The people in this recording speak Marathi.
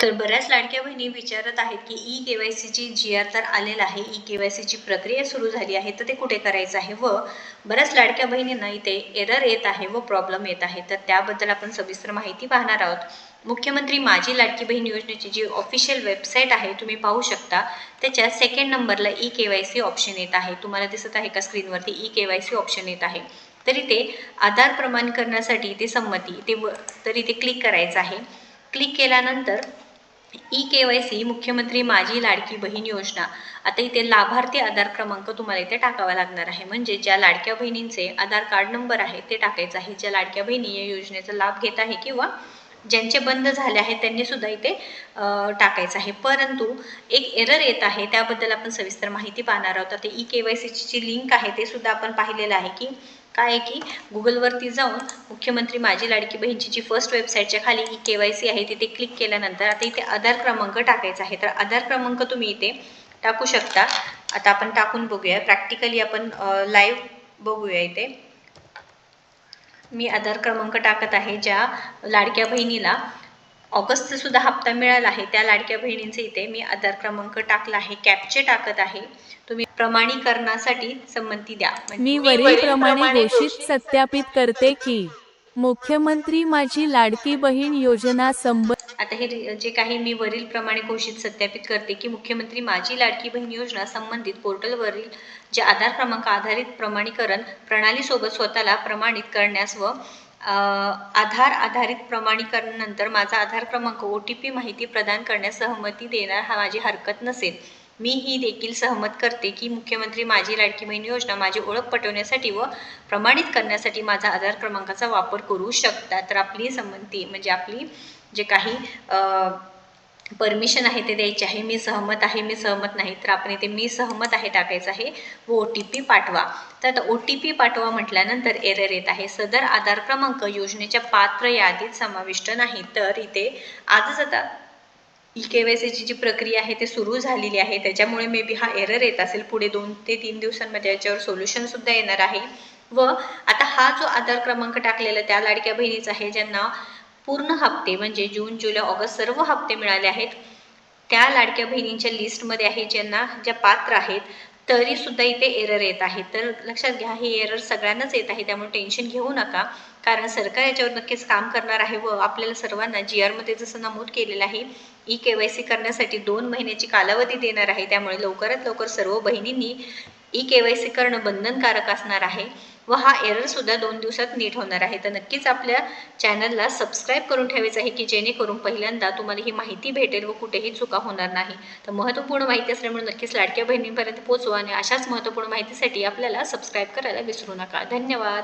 तर बऱ्याच लाडक्या बहिणी विचारत आहेत की ई-के-वाय-सीची जी-आर तर आलेला आहे, ई-के-वाय-सीची प्रक्रिया सुरू झाली आहे, तर ते कुठे करायचं आहे व बऱ्याच लाडक्या बहिणींना इथे एरर येत आहे व प्रॉब्लेम येत आहे. तर त्याबद्दल आपण सविस्तर माहिती पाहणार आहोत. मुख्यमंत्री माझी लाडकी बहीण योजनेची जी ऑफिशियल वेबसाईट आहे तुम्ही पाहू शकता. त्याच्या सेकंड नंबरला ई-के-वाय-सी ऑप्शन येत आहे. तुम्हाला दिसत आहे का स्क्रीनवरती ई-के-वाय-सी ऑप्शन येत आहे. तर इथे आधार प्रमाणीकरणासाठी इथे संमती तर इथे क्लिक करायचं आहे. क्लिक केल्यानंतर ई-के-वाय-सी मुख्यमंत्री माझी लाडकी बहीण योजना. आता इथे लाभार्थी आधार क्रमांक तुम्हाला इथे टाकावा लागणार आहे. म्हणजे ज्या लाडक्या बहिणींचे आधार कार्ड नंबर आहे ते टाकायचं आहे. ज्या लाडक्या बहिणी या योजनेचा लाभ घेत आहे किंवा ज्यांचे बंद झाले आहेत त्यांनी सुद्धा इथे टाकायचं आहे. परंतु एक एरर येत आहे, त्याबद्दल आपण सविस्तर माहिती पाहणार आहोत. आता ई-के-वाय-सीची जी लिंक आहे ते सुद्धा आपण पाहिलेलं आहे की काय आहे की गुगलवरती जाऊन मुख्यमंत्री माझी लाडकी बहीणची जी फर्स्ट वेबसाईटच्या खाली ई-के-वाय-सी आहे तिथे क्लिक केल्यानंतर आता इथे आधार क्रमांक टाकायचा आहे. तर आधार क्रमांक तुम्ही इथे टाकू शकता. आता आपण टाकून बघूया, प्रॅक्टिकली आपण लाईव्ह बघूया. इथे मी आधार क्रमांक टाकत आहे. ज्या लाडक्या बहिणीला ऑगस्टचा सुद्धा हप्ता मिळाला आहे त्या लाडक्या बहिणींचे इथे मी आधार क्रमांक टाकला आहे. कॅप्चे टाकत आहे. तुम्ही प्रमाणीकरणासाठी संमती द्या. मी वरील प्रमाणे घोषित सत्यापित करते की मुख्यमंत्री माझी लाडकी बहीण योजना आता हे जे काही मी वरील प्रमाणे घोषित सत्यापित करते की मुख्यमंत्री माझी लाडकी बहीण योजना संबंधित पोर्टलवरील जे आधार क्रमांक आधारित प्रमाणीकरण प्रणालीसोबत स्वतःला प्रमाणित करण्यास व आधार आधारित प्रमाणीकरणानंतर माझा आधार क्रमांक OTP माहिती प्रदान करण्यास सहमती देणार हा माझी हरकत नसेल. मी ही देखील सहमत करते की मुख्यमंत्री माझी लाडकी बहीण योजना माझी ओळख पटवण्यासाठी व प्रमाणित करण्यासाठी माझा आधार क्रमांकाचा वापर करू शकतात. तर आपली संमती म्हणजे आपली जे काही परमिशन आहे ते द्यायचे आहे. मी सहमत आहे, मी सहमत नाही. तर आपण इथे मी सहमत आहे टाकायचं आहे व OTP पाठवा. तर आता OTP पाठवा म्हटल्यानंतर एरर येत आहे. सदर आधार क्रमांक योजनेच्या पात्र यादीत समाविष्ट नाही. तर इथे आजच आता ई-के-वाय-सीची जी प्रक्रिया आहे ते सुरू झालेली आहे, त्याच्यामुळे मे बी हा एरर येत असेल. पुढे 2 ते 3 दिवसांमध्ये याच्यावर सोल्युशन सुद्धा येणार आहे. व आता हा जो आधार क्रमांक टाकलेला त्या लाडक्या बहिणीचा आहे ज्यांना पूर्ण हप्ते म्हणजे जून, जुलै, ऑगस्ट सर्व हप्ते मिळाले आहेत त्या लाडक्या बहिणींच्या लिस्टमध्ये आहे ज्यांना ज्या पात्र आहेत, तरी सुद्धा इथे एरर येत आहे. तर लक्षात घ्या, हे एरर सगळ्यांनाच येत आहे, त्यामुळे टेन्शन घेऊ नका. कारण सरकार याच्यावर नक्कीच काम करणार आहे व आपल्याला सर्वांना GR मध्ये जसं नमूद केलेलं आहे ई-के-वाय-सी करण्यासाठी 2 महिन्याची कालावधी देणार आहे. त्यामुळे लवकरात लवकर सर्व बहिणींनी ई-के-वाय-सी करणं बंधनकारक असणार आहे व हा एरर सुद्धा 2 दिवसात नीट होणार आहे. तर नक्कीच आपल्या चॅनलला सबस्क्राईब करून ठेवायचं आहे की जेणेकरून पहिल्यांदा तुम्हाला ही माहिती भेटेल व कुठेही चुका होणार नाही. तर महत्त्वपूर्ण माहिती असल्यामुळे नक्कीच लाडक्या बहिणींपर्यंत पोहोचवा आणि अशाच महत्त्वपूर्ण माहितीसाठी आपल्याला सबस्क्राईब करायला विसरू नका. धन्यवाद.